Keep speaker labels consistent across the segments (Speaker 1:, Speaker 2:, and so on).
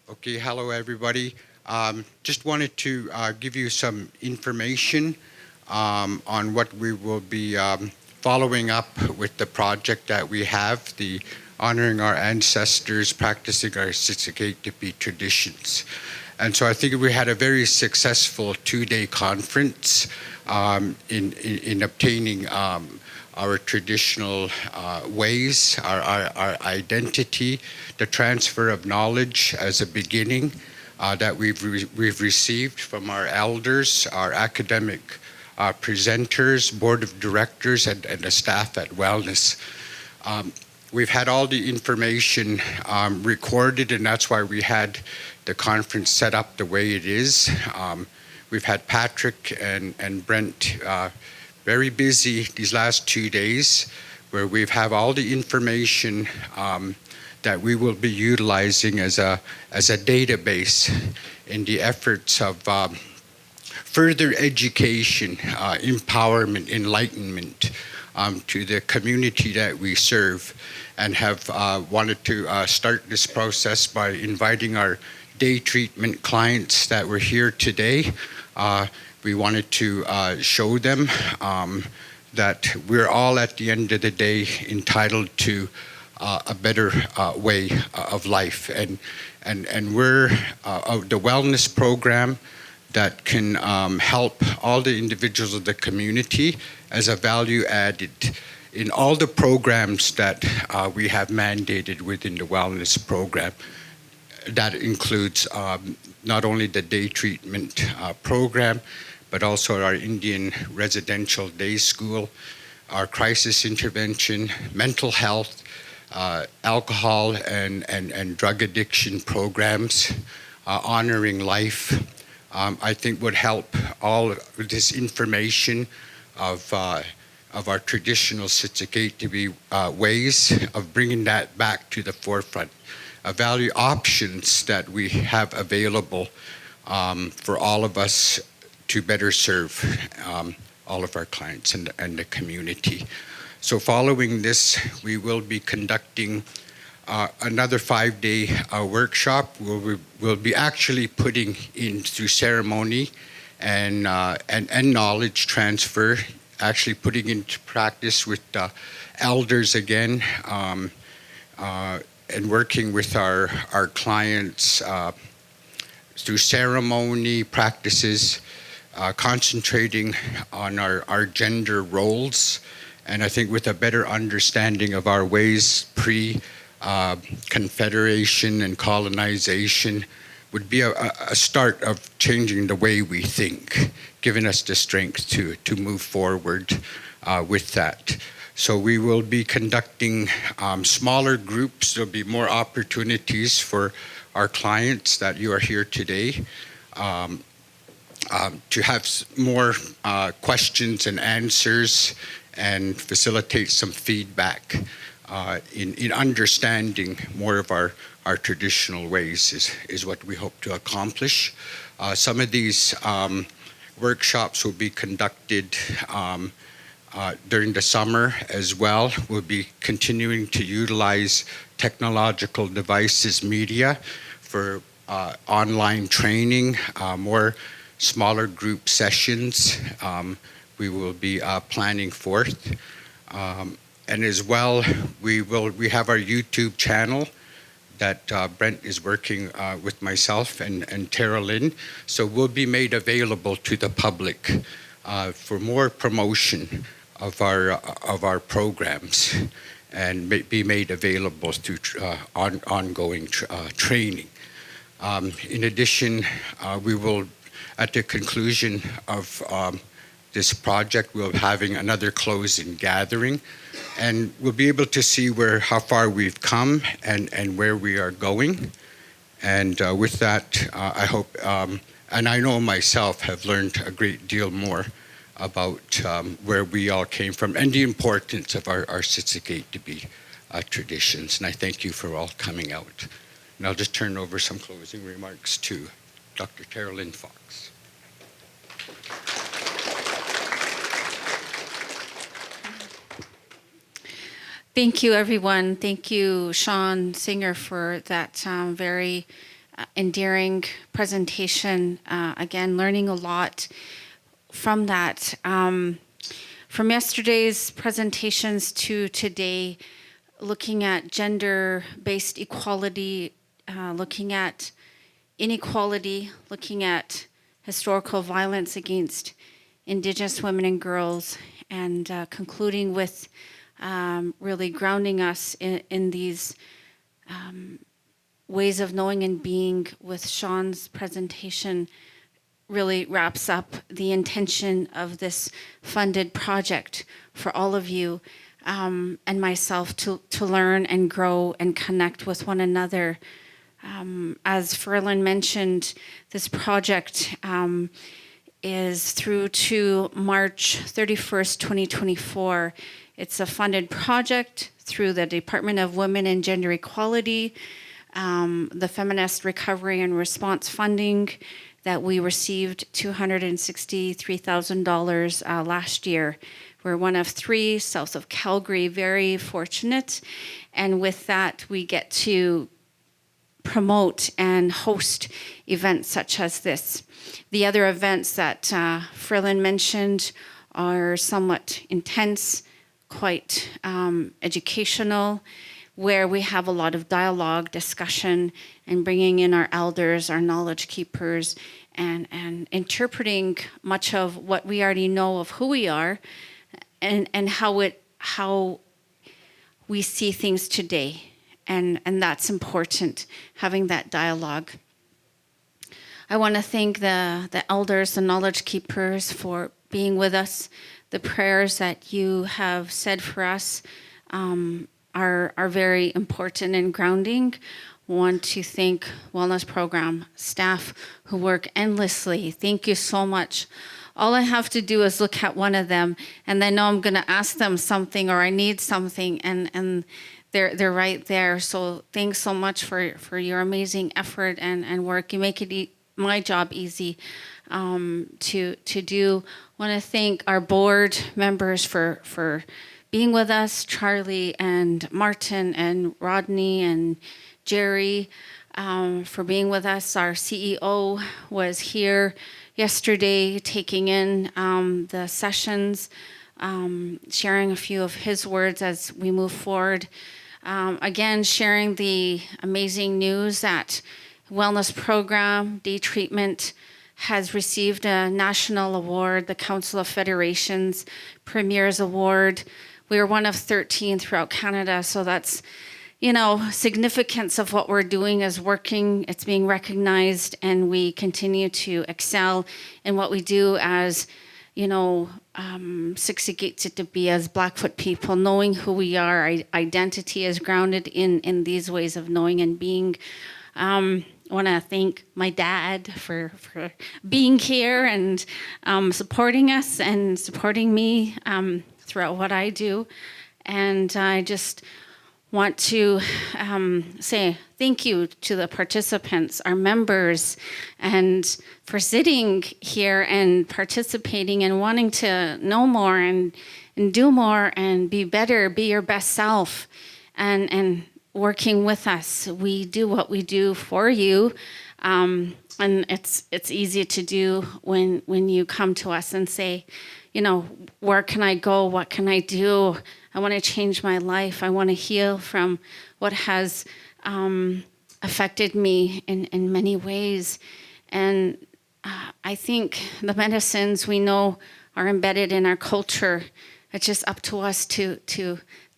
Speaker 1: Okay, hello everybody. Just wanted to give you some information on what we will be following up with the project that we have, the Honoring Our Ancestors, Practicing Our Siksikaitsitapi Traditions. And so I think we had a very successful two-day conference in obtaining our traditional ways, our identity, the transfer of knowledge as a beginning that we've received from our elders, our academic presenters, board of directors, and the staff at Wellness. We've had all the information recorded, and that's why we had the conference set up the way it is. We've had Patrick and Brent very busy these last 2 days, where we've have all the information that we will be utilizing as a database in the efforts of further education, empowerment, enlightenment to the community that we serve, and have wanted to start this process by inviting our day treatment clients that were here today. We wanted to show them that we're all at the end of the day entitled to a better way of life, and we're the wellness program that can help all the individuals of the community as a value added in all the programs that we have mandated within the wellness program. That includes not only the day treatment program, but also our Indian residential day school, our crisis intervention, mental health, alcohol and drug addiction programs, honoring life. I think would help all of this information of our traditional Siksikaitsitapi ways of bringing that back to the forefront. Value options that we have available for all of us to better serve all of our clients and the community. So following this, we will be conducting another 5-day workshop where we'll be actually putting in through ceremony and knowledge transfer, actually putting into practice with the elders again, and working with our clients through ceremony practices, concentrating on our gender roles, and I think with a better understanding of our ways pre-confederation and colonization would be a start of changing the way we think, giving us the strength to move forward with that. So we will be conducting smaller groups. There'll be more opportunities for our clients that you are here today to have more questions and answers and facilitate some feedback in understanding more of our traditional ways is what we hope to accomplish. Some of these workshops will be conducted during the summer as well. We'll be continuing to utilize technological devices, media for online training, more smaller group sessions we will be planning forth. And as well, we have our YouTube channel that Brent is working with myself and Tara Lynn. So we'll be made available to the public for more promotion of our programs, and be made available through ongoing training. In addition, we will, at the conclusion of this project, we'll be having another closing gathering, and we'll be able to see how far we've come and where we are going. And with that, I hope, and I know myself have learned a great deal more about where we all came from and the importance of our Siksikaitsitapi traditions. And I thank you for all coming out. And I'll just turn over some closing remarks to Dr. Carolyn Fox.
Speaker 2: Thank you, everyone. Thank you, Sean Singer, for that very endearing presentation. Again, learning a lot from that. From yesterday's presentations to today, looking at gender-based equality, looking at inequality, looking at historical violence against Indigenous women and girls, and concluding with really grounding us in these ways of knowing and being with Sean's presentation really wraps up the intention of this funded project for all of you and myself to learn and grow and connect with one another. As Ferlin mentioned, this project is through to March 31st, 2024. It's a funded project through the Department of Women and Gender Equality, the Feminist Recovery and Response Funding that we received $263,000 last year. We're one of 3 south of Calgary, very fortunate. And with that, we get to promote and host events such as this. The other events that Ferlin mentioned are somewhat intense, quite educational, where we have a lot of dialogue, discussion, and bringing in our elders, our knowledge keepers, and interpreting much of what we already know of who we are and how we see things today. And that's important, having that dialogue. I want to thank the elders, the knowledge keepers for being with us. The prayers that you have said for us are very important and grounding. Want to thank Wellness Program staff who work endlessly. Thank you so much. All I have to do is look at one of them, and I know I'm going to ask them something or I need something, and they're right there. So thanks so much for your amazing effort and work. You make it my job easy to do. Want to thank our board members for being with us, Charlie and Martin and Rodney and Jerry, for being with us. Our CEO was here yesterday taking in the sessions, sharing a few of his words as we move forward. Again, sharing the amazing news that Wellness Program, Day Treatment, has received a national award, the Council of Federations Premier's Award. We are one of 13 throughout Canada, so that's, significance of what we're doing is working, it's being recognized, and we continue to excel in what we do as, Siksikaitsitapi, as Blackfoot people, knowing who we are. Our identity is grounded in these ways of knowing and being. I want to thank my dad for being here and supporting us and supporting me throughout what I do. And I just want to say thank you to the participants, our members, and for sitting here and participating and wanting to know more and do more and be better, be your best self, and working with us. We do what we do for you, and it's easy to do when you come to us and say, where can I go? What can I do? I want to change my life. I want to heal from what has affected me in many ways. And I think the medicines we know are embedded in our culture. It's just up to us to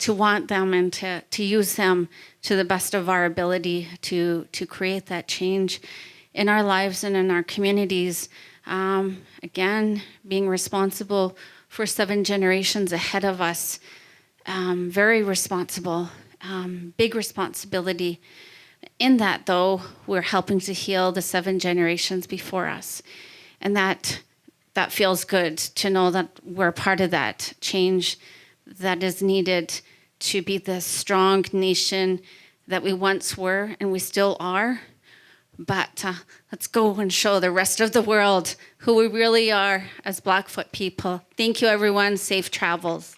Speaker 2: want them and to use them to the best of our ability to create that change in our lives and in our communities. Again, being responsible for 7 generations ahead of us. Very responsible, big responsibility. In that, though, we're helping to heal the 7 generations before us. And that feels good to know that we're part of that change that is needed to be the strong nation that we once were and we still are. But let's go and show the rest of the world who we really are as Blackfoot people. Thank you, everyone. Safe travels.